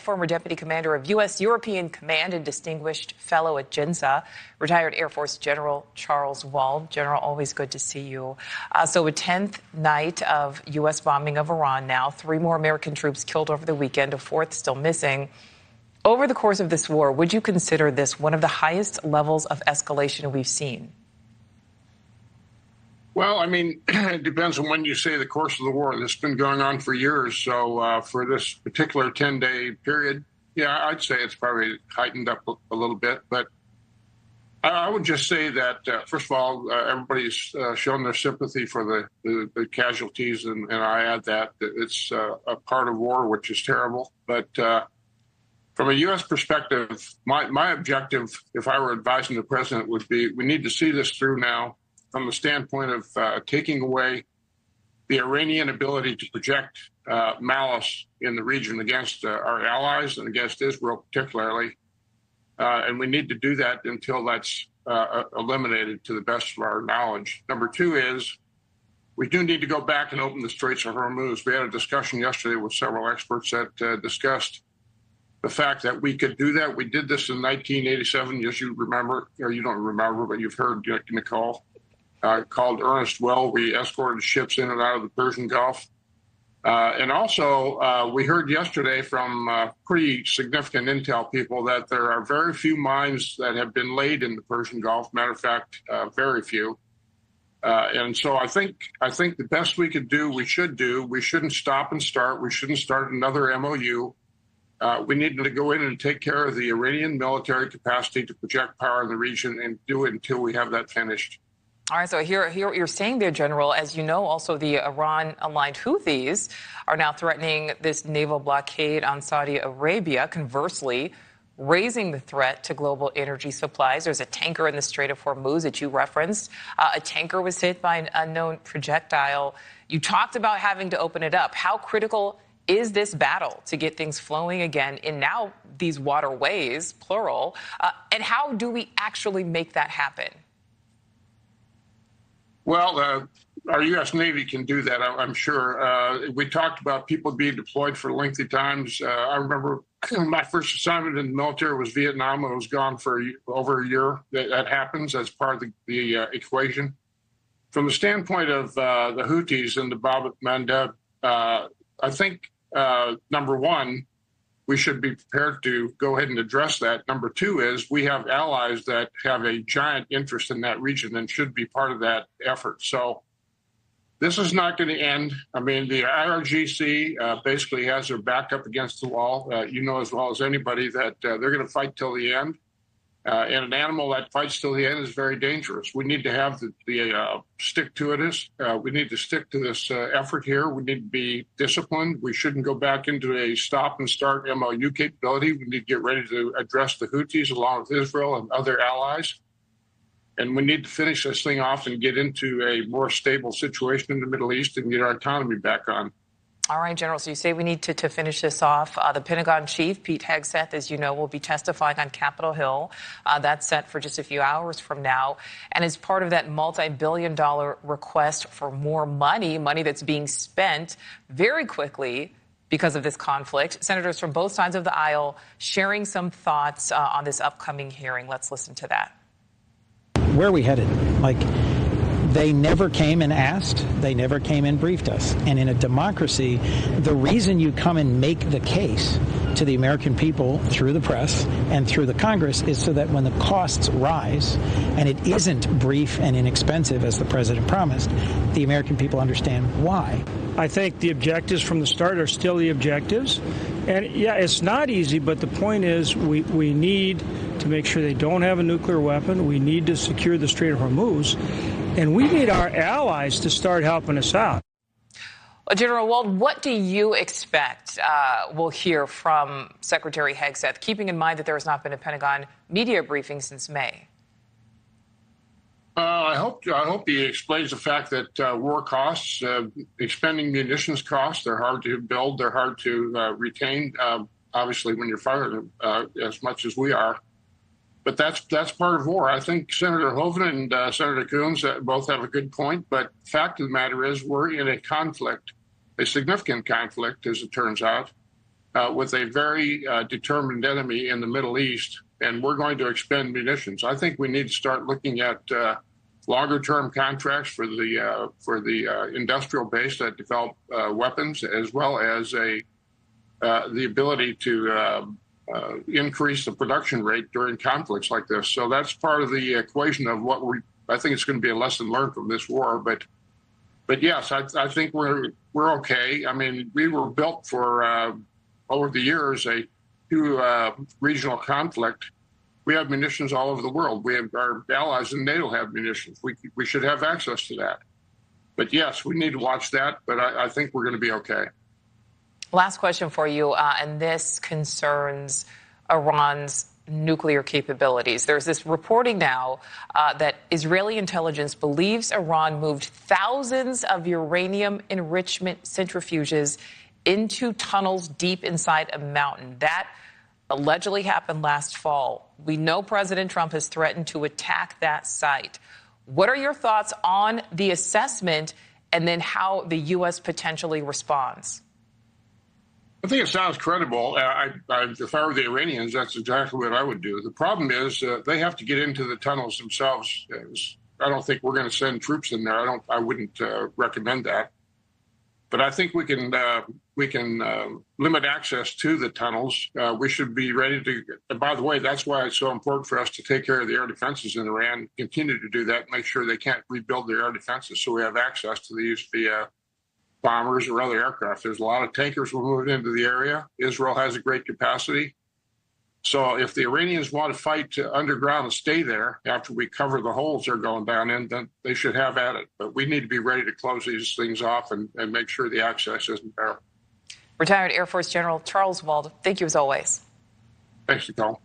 Former Deputy Commander of U.S. European Command and Distinguished Fellow at JINSA, retired Air Force General Charles Wald. General, always good to see you. So a 10th night of U.S. bombing of Iran now. 3 more American troops killed over the weekend, a 4th still missing. Over the course of this war, would you consider this one of the highest levels of escalation we've seen? Well, I mean, it depends on when you say the course of the war. This has been going on for years. So for this particular 10-day period, yeah, I'd say it's probably heightened up a little bit. But I would just say that, first of all, everybody's shown their sympathy for the casualties. And I add that it's a part of war, which is terrible. But from a U.S. perspective, my objective, if I were advising the president, would be we need to see this through now, from the standpoint of taking away the Iranian ability to project malice in the region against our allies and against Israel particularly. And we need to do that until that's eliminated to the best of our knowledge. Number 2 is we do need to go back and open the Straits of Hormuz. We had a discussion yesterday with several experts that discussed the fact that we could do that. We did this in 1987, as you remember, or you don't remember, but you've heard Nicole. Called Ernest Well. We escorted ships in and out of the Persian Gulf. And also, we heard yesterday from pretty significant intel people that there are very few mines that have been laid in the Persian Gulf. Matter of fact, very few. And so I think the best we could do, we shouldn't stop and start. We shouldn't start another MOU. We need to go in and take care of the Iranian military capacity to project power in the region and do it until we have that finished. All right, so here what you're saying there, General. As you know, also the Iran-aligned Houthis are now threatening this naval blockade on Saudi Arabia, conversely raising the threat to global energy supplies. There's a tanker in the Strait of Hormuz that you referenced. A tanker was hit by an unknown projectile. You talked about having to open it up. How critical is this battle to get things flowing again in now these waterways, plural? And how do we actually make that happen? Well, our U.S. Navy can do that, I'm sure. We talked about people being deployed for lengthy times. I remember my first assignment in the military was Vietnam. I was gone for over a year. That happens as part of the equation. From the standpoint of the Houthis and the Bab el-Mandeb, I think, number 1, we should be prepared to go ahead and address that. Number 2 is we have allies that have a giant interest in that region and should be part of that effort. So this is not going to end. I mean, the IRGC basically has their back up against the wall. You know as well as anybody that they're going to fight till the end. And an animal that fights till the end is very dangerous. We need to have the stick to it. We need to stick to this effort here. We need to be disciplined. We shouldn't go back into a stop and start MOU capability. We need to get ready to address the Houthis along with Israel and other allies. And we need to finish this thing off and get into a more stable situation in the Middle East and get our economy back on. All right, General, so you say we need to finish this off. The Pentagon chief, Pete Hegseth, as you know, will be testifying on Capitol Hill. That's set for just a few hours from now. And as part of that multi-billion-dollar request for more money that's being spent very quickly because of this conflict, senators from both sides of the aisle sharing some thoughts on this upcoming hearing. Let's listen to that. Where are we headed? They never came and asked. They never came and briefed us. And in a democracy, the reason you come and make the case to the American people through the press and through the Congress is so that when the costs rise and it isn't brief and inexpensive, as the president promised, the American people understand why. I think the objectives from the start are still the objectives. And yeah, it's not easy, but the point is we need to make sure they don't have a nuclear weapon. We need to secure the Strait of Hormuz. And we need our allies to start helping us out. Well, General Wald, what do you expect we'll hear from Secretary Hegseth, keeping in mind that there has not been a Pentagon media briefing since May? I hope he explains the fact that war costs, expending munitions costs, they're hard to build, they're hard to retain, obviously, when you're fighting as much as we are. But that's part of war. I think Senator Hoeven and Senator Coons both have a good point. But the fact of the matter is we're in a conflict, a significant conflict, as it turns out. with a very determined enemy in the Middle East, and we're going to expend munitions. I think we need to start looking at longer-term contracts for the industrial base that develop weapons, as well as the ability to increase the production rate during conflicts like this. So that's part of the equation of what I think it's going to be a lesson learned from this war. But yes, I think we're okay. I mean, we were built for over the years a regional conflict. We have munitions all over the world. We have our allies in NATO have munitions. We should have access to that. But yes, we need to watch that. But I think we're going to be okay. Last question for you, and this concerns Iran's nuclear capabilities. There's this reporting now that Israeli intelligence believes Iran moved thousands of uranium enrichment centrifuges into tunnels deep inside a mountain. That allegedly happened last fall. We know President Trump has threatened to attack that site. What are your thoughts on the assessment and then how the U.S. potentially responds? I think it sounds credible. If I were the Iranians, that's exactly what I would do. The problem is they have to get into the tunnels themselves. I don't think we're going to send troops in there. I wouldn't recommend that. But I think we can limit access to the tunnels. We should be ready to. And by the way, that's why it's so important for us to take care of the air defenses in Iran. Continue to do that. Make sure they can't rebuild their air defenses, so we have access to these via bombers or other aircraft. There's a lot of tankers will move into the area. Israel has a great capacity. So if the Iranians want to fight underground and stay there after we cover the holes they're going down in, then they should have at it. But we need to be ready to close these things off and make sure the access isn't there. Retired Air Force General Charles Wald, thank you as always. Thanks, Nicole.